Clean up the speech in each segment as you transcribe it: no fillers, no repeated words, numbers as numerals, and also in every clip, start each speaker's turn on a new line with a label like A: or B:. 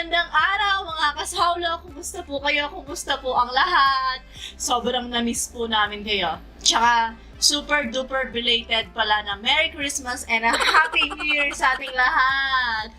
A: Magandang araw mga kasawlo! Kumusta po kayo? Kumusta po ang lahat? Sobrang na-miss po namin kayo. Tsaka super duper belated pala na Merry Christmas and a Happy New Year sa ating lahat!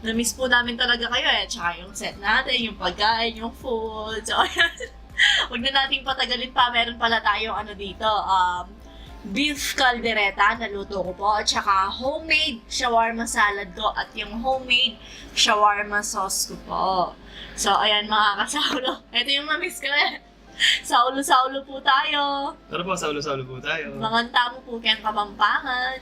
A: Na-miss po namin talaga kayo eh. Tsaka yung set natin, yung pagkain, yung food. So, huwag na nating patagalin pa. Meron pala tayong dito. Beef caldereta, naluto ko po, at saka homemade shawarma salad ko, at yung homemade shawarma sauce ko po. So, ayan mga kasaulo. Ito yung na-miss ko eh. Saulo-saulo po tayo.
B: Tara po, saulo-saulo po tayo.
A: Manganta mo po kayang Kapampangan.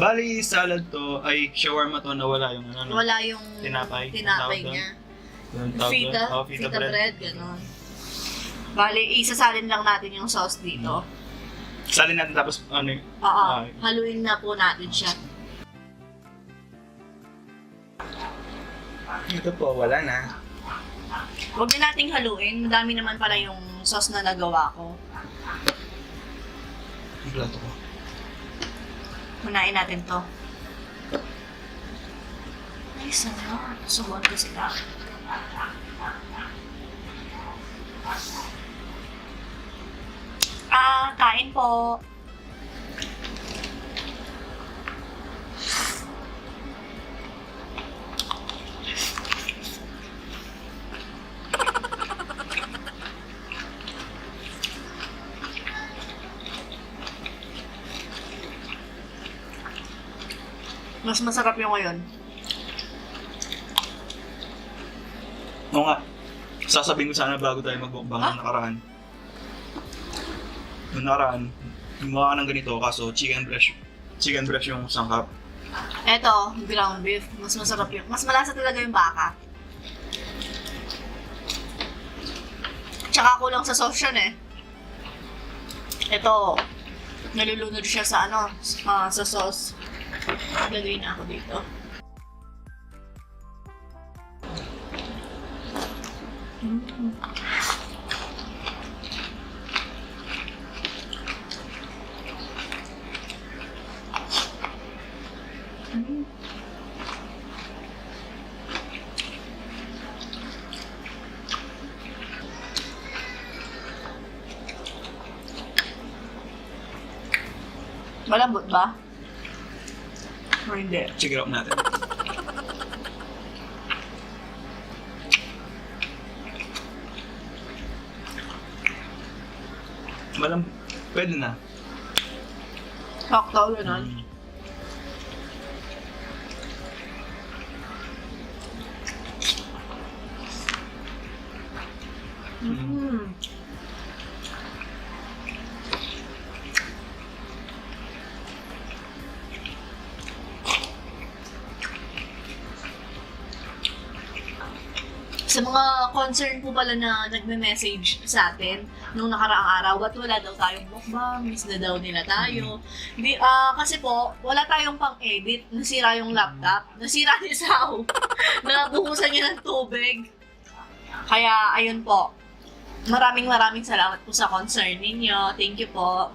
B: Bali, salad to, ay shawarma to na wala yung ano.
A: Wala yung
B: Tinapay.
A: tinapay
B: Tawag
A: niya.
B: Yung tawag
A: Fita,
B: doon. Oh,
A: fita bread, gano'n. Bali, isasalin lang natin yung sauce dito.
B: Salin natin tapos ano
A: Oo, haluin na po natin siya.
B: Ito po, wala na.
A: Huwag na nating haluin. Madami naman pala yung sauce na nagawa ko.
B: Ang plato ko.
A: Hunain natin to. Ay, sana. Subuan ko sila. Kain po. Mas masarap yung ngayon.
B: Oo nga. Sasabihin ko sana bago tayo magbukbang ng nakaraan. Yung nakaraan, gumawa ka ng ganito kaso chicken breast yung sangkap.
A: Eto, ground beef. Mas masarap yun. Mas malasa talaga yung baka. Tsaka kulang sa sauce yun eh. Eto, nalulunod siya sa sa sauce. Maglagay na ako dito. Malambot ba? O hindi?
B: Check it out natin. Pwede na.
A: Sakto, gano'n. Sa mga concern po pala na nagme-message sa atin nung nakaraang araw, ba't wala daw tayong mukbang, miss na daw nila tayo. Kasi po, wala tayong pang-edit, nasira yung laptop, nasira ni Sao, nabuhusan niya ng tubig. Kaya, ayun po, maraming salamat po sa concern ninyo. Thank you po.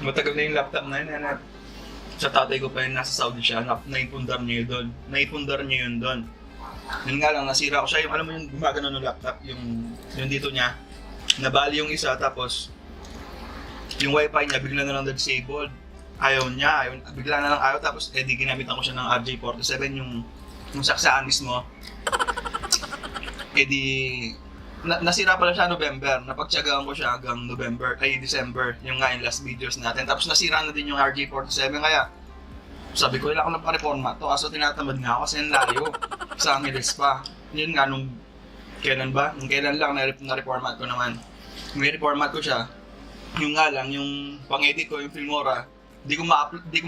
B: Matagal na yung laptop na yun. Sa tatay ko pa yun, nasa Saudi siya, naipundar niya yun doon. Naipundar niya yun doon. Yun nga lang, nasira ko siya. Alam mo yung gumagano ng laptop, yung dito niya. Nabali yung isa, tapos yung wifi niya, bigla na lang disabled. Ayaw niya, bigla na lang ayaw. Tapos ginamitan ko siya ng RJ47, yung saksaan mismo. Nasira pala siya November, napagtsagaan ko siya hanggang December, yung nga yung last videos natin. Tapos nasira na din yung RJ47, kaya sabi ko, kailangan ko lang pa-reformat to, kaso tinatamad nga ako kasi yung layo sa Angeles pa. Yun nga, nung kailan lang na-reformat ko naman. May reformat ko siya, yung nga lang, yung pang-edit ko, yung Filmora, di ko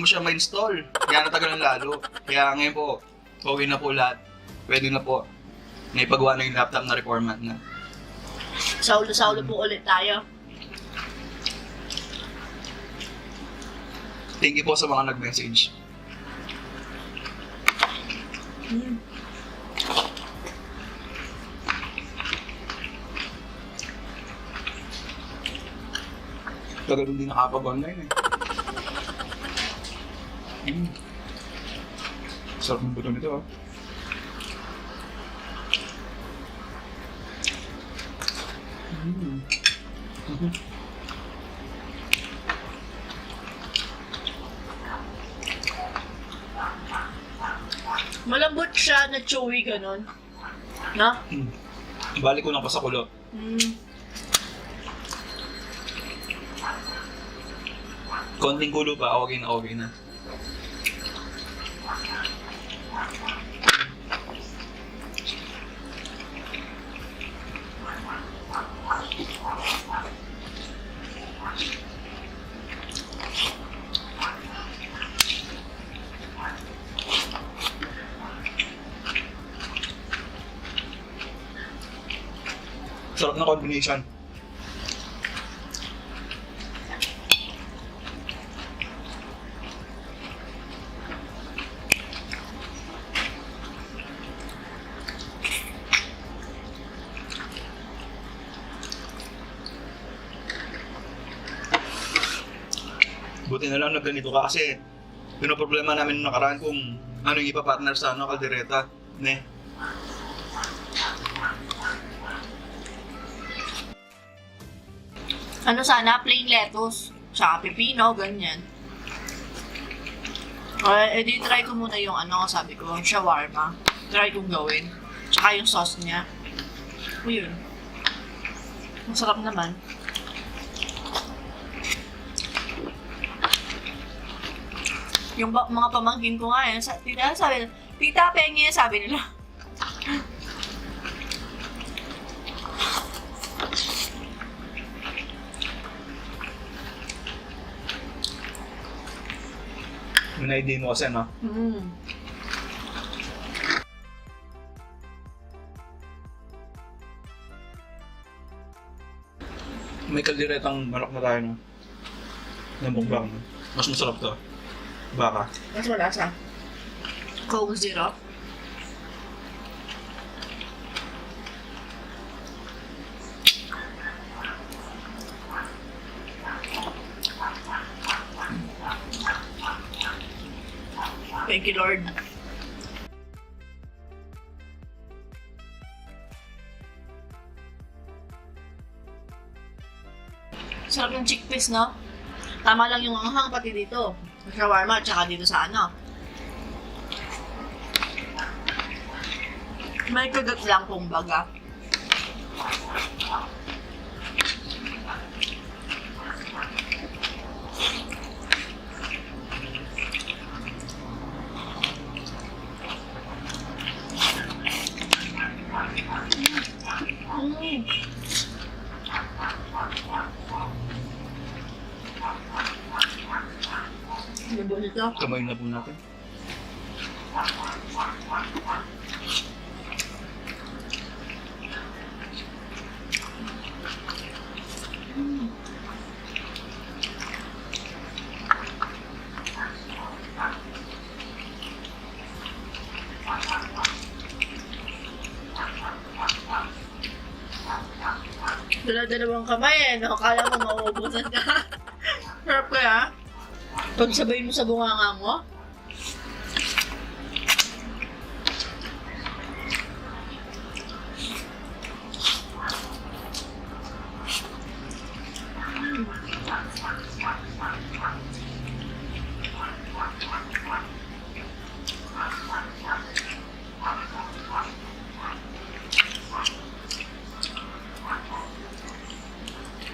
B: siya ma-install, kaya natagal ng lalo. Kaya ngayon po, pauwi na po lahat, pwede na po, naipagawa na yung laptop na reformat na.
A: Saulo-saulo po ulit tayo.
B: Thank you po sa mga nag-message. Tagal hindi nakapag-online eh. Sarap ng buto nito, ah.
A: Malambot siya na chewy ganun. No?
B: Balik ko lang pa sa kulo. Konting kulo pa, okay na, okay na. Sarap na combination. Buti na lang na ganito ka kasi pinoproblema namin nung nakaraan kung ano yung ipapartner sa kaldereta. Ne?
A: Ano sana? Plain lettuce. Tsaka pepino, ganyan. Edi try ko muna yung sabi ko, shawarma. Try kong gawin. Tsaka yung sauce niya. O yun. Masarap naman. Yung mga pamangkin ko nga sabi nila, Tita, pengi, sabi nila.
B: Yung na-idea mo kasi, no? May kalderetang manok na tayo, no? Na mukbang, no? Mas masarap to. Baka.
A: Mas malasa. Coke Zero. Thank you, Lord. Sarap ng chickpeas, no? Tama lang yung anghang pati dito. Sa shawarma, tsaka dito sa May kagat lang kung baga. Ano ito?
B: Kamay na po natin.
A: Dala-dalawang kamay no? Akala mo mauubusan ka. Sarap kaya? Pag sabay mo sa bunganga mo?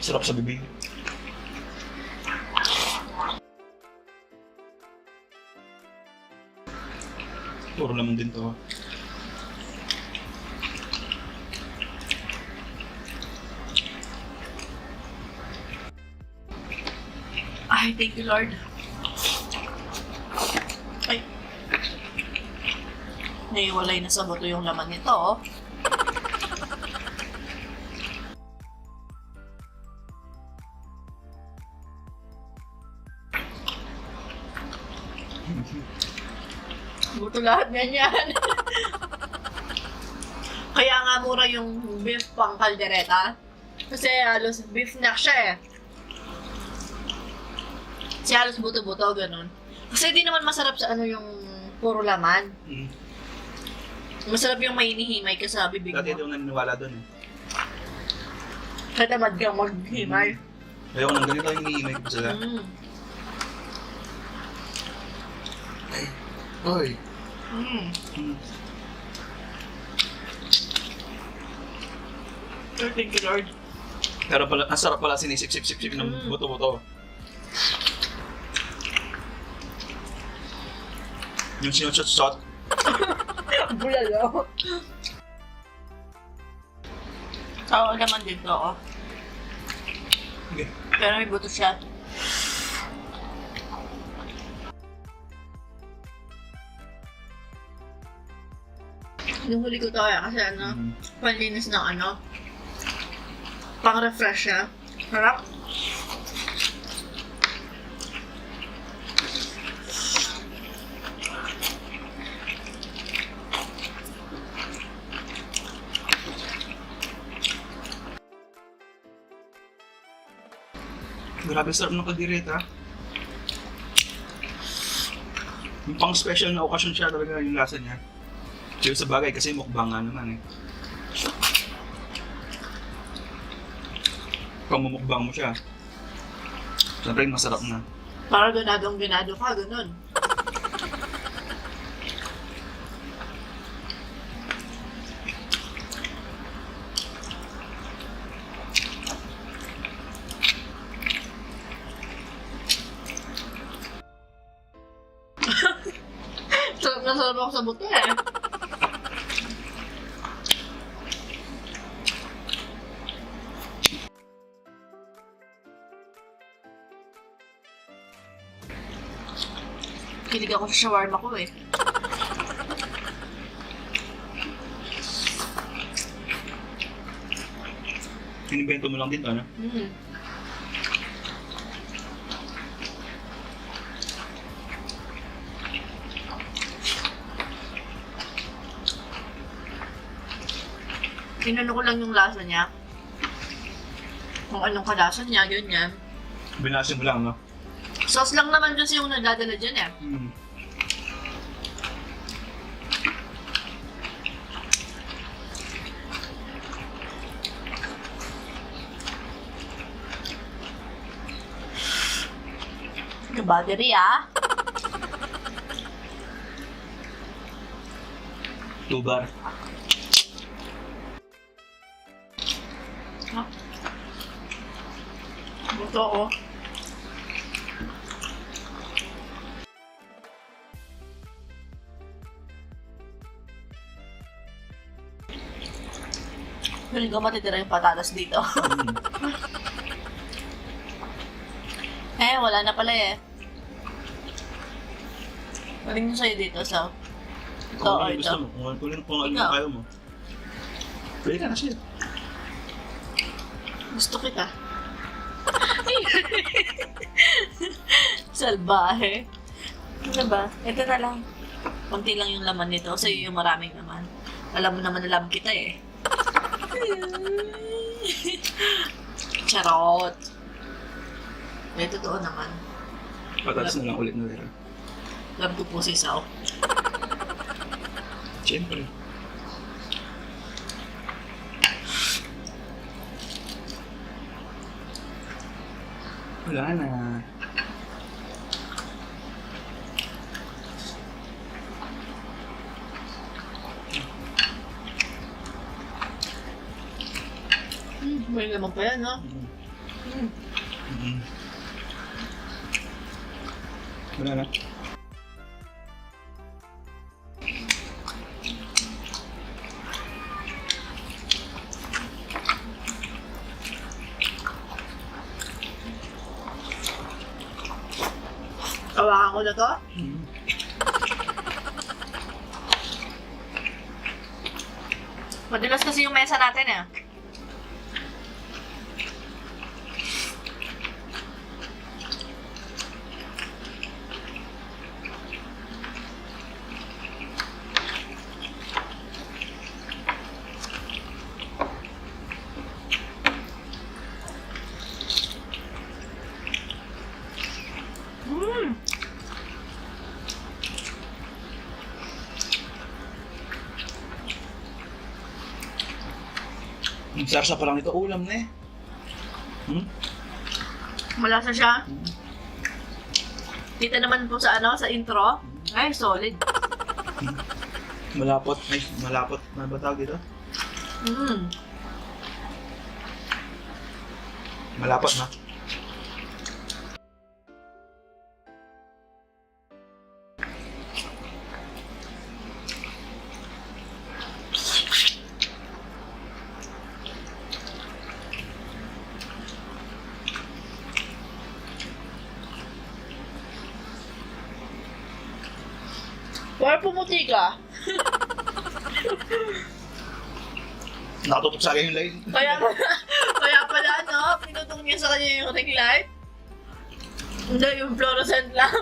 B: Sarap sa bibig. Puro laman din to.
A: Ay, thank you, Lord. Ay. Naiwalay na sa buto yung laman nito, oh. Buto lahat ganyan. Kaya nga mura yung beef pang kaldereta. Kasi halos beef na siya eh. Kasi halos buto-buto, ganun. Kasi di naman masarap sa yung Puro laman.
B: Mm.
A: Masarap yung may hinihimay ka sa bibig
B: Dati
A: mo.
B: daw naniniwala doon eh.
A: Katamad kang maghimay.
B: Ayoko nang ganito yung hihimay ko sila.
A: Mm.
B: Oy.
A: Mm.
B: Mm.
A: Thank you, Lord.
B: Pero pala, ang sarap pala sinisip-sip-sip ng buto-buto. Yung sinusot-sot.
A: Bulalo. Oo naman dito ako.
B: Okay.
A: Pero may buto siya. Yung huli ko to kasi panlinis ng pang-refresh siya. Harap.
B: Grabe sarap ng kaldereta. Yung pang special na okasyon siya talaga yung lasa niya. Pero sa bagay kasi mukbang nga naman eh. Pag mamukbang mo siya, siyempre masarap na.
A: Para ganadong ganado ka, ganun. Sarap na sarap ako sa buto eh. Kilig ako sa shawarma ko eh.
B: Inimbento mo lang din to, ano?
A: Mm. Inano ko lang yung lasa niya. Kung anong kalasa niya, ganyan.
B: Binasin mo lang, no?
A: Sauce lang naman kasi yung nagdadala dyan eh.
B: Mm.
A: Yung battery ah.
B: 2 bar.
A: Buto oh. Feeling ko matitira yung patatas dito.
B: Mm.
A: Wala na pala eh. Maling nyo sa'yo dito, so. Ito
B: Kung
A: o
B: ano yung gusto
A: ito.
B: mo, kung ano
A: Ikaw.
B: yung kaya mo. Pwede ka na siya.
A: Gusto kita. Salbahe. Ano ba? Ito na lang. Konti lang yung laman nito. Sa'yo yung maraming laman. Alam mo naman na love kita eh. Charot. May totoo naman.
B: Patatas na lang ulit na lira.
A: Love ko po si Sao.
B: Siyempre. Wala na.
A: May naman pa yan, ha?
B: Mm. Mm. Wala na.
A: Kawakan ko na to.
B: Mm.
A: Madulas kasi yung mesa natin, eh.
B: Ang sarsa pa lang ito, ulam na eh.
A: Malasa siya. Kita naman po sa sa intro. Ay, solid.
B: Malapot. Ay, malapot. Ano ba tawag dito? Malapot na.
A: Para pumuti ka.
B: Nakatutok sa akin yung line.
A: Kaya pala, pinutong niya sa kanya yung ring light. Hindi, yung fluorescent lang.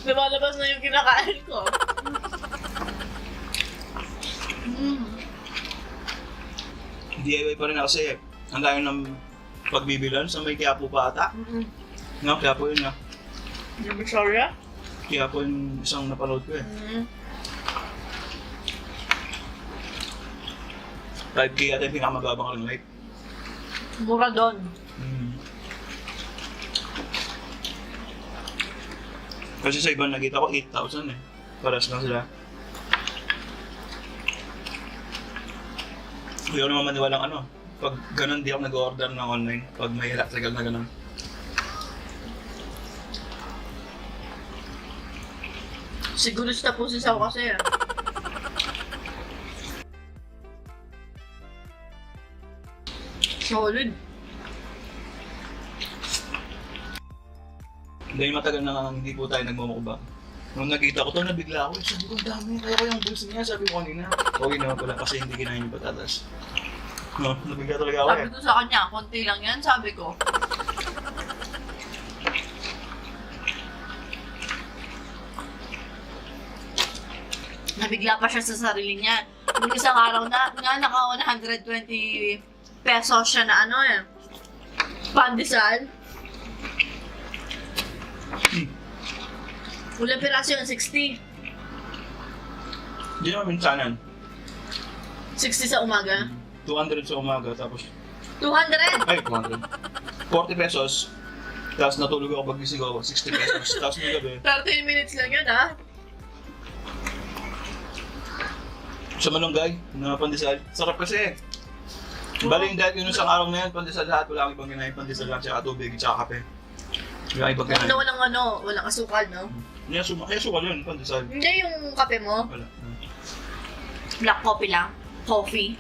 A: Lumalabas na yung kinakain ko.
B: DIY pa rin ako kasi ang layo ng pagbibilan sa may Quiapo pa ata. No, Quiapo yun nga.
A: Divisoria?
B: Quiapo yung isang napanood ko eh. 5K ata yung pinakamababang ring light.
A: Mura doon.
B: Kasi sa ibang nakita ko 8,000 eh. Paras lang sila. Ayaw naman maniwalang pag ganun di ako nag-order ng online. Pag may electrical na ganun.
A: Sigurista po si Sao kasi Solid.
B: Dahil matagal na nga hindi po tayo nagmumukbang. Nung nakita ko ito, nabigla ako. Sabi ko, ang dami. Kaya ko yung bulsa niya. Sabi ko kanina. Okay naman pala kasi hindi kinain yung patatas. No, nabigla talaga ako
A: Sabi ko sa kanya, konti lang yan, sabi ko. Nabigla pa siya sa sarili niya. Nung isang araw na, naka 120 pesos siya na pandesal. Ulang piraso yun, 60.
B: Hindi naman minsanan.
A: 60 sa umaga.
B: 200 sa umaga, tapos
A: 200!
B: ay, 200. 40 pesos. Tapos natulog ako pag-gising ako, 60 pesos. Tapos ng gabi,
A: 13 minutes lang yun, ha?
B: sa malunggay, na pandesal. Sarap kasi. Bali yung dahil yun isang araw na yan, pandesal lahat. Wala akong ibang kinain, pandesal lang, tsaka tubig, tsaka kape. Wala ibang kinain.
A: Walang asukal, no?
B: Kaya sukal yun, pandesal.
A: Hindi yung kape mo.
B: Wala.
A: Black coffee lang. Coffee.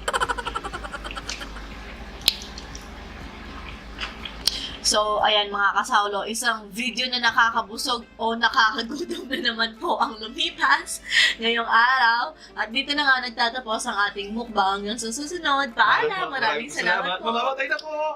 A: So, ayan mga kasaulo, isang video na nakakabusog o nakakagutom na naman po ang lumipas ngayong araw. At dito na nga nagtatapos ang ating mukbang hanggang sa susunod. Paalam! Maraming salamat po!
B: Mamamatay na po!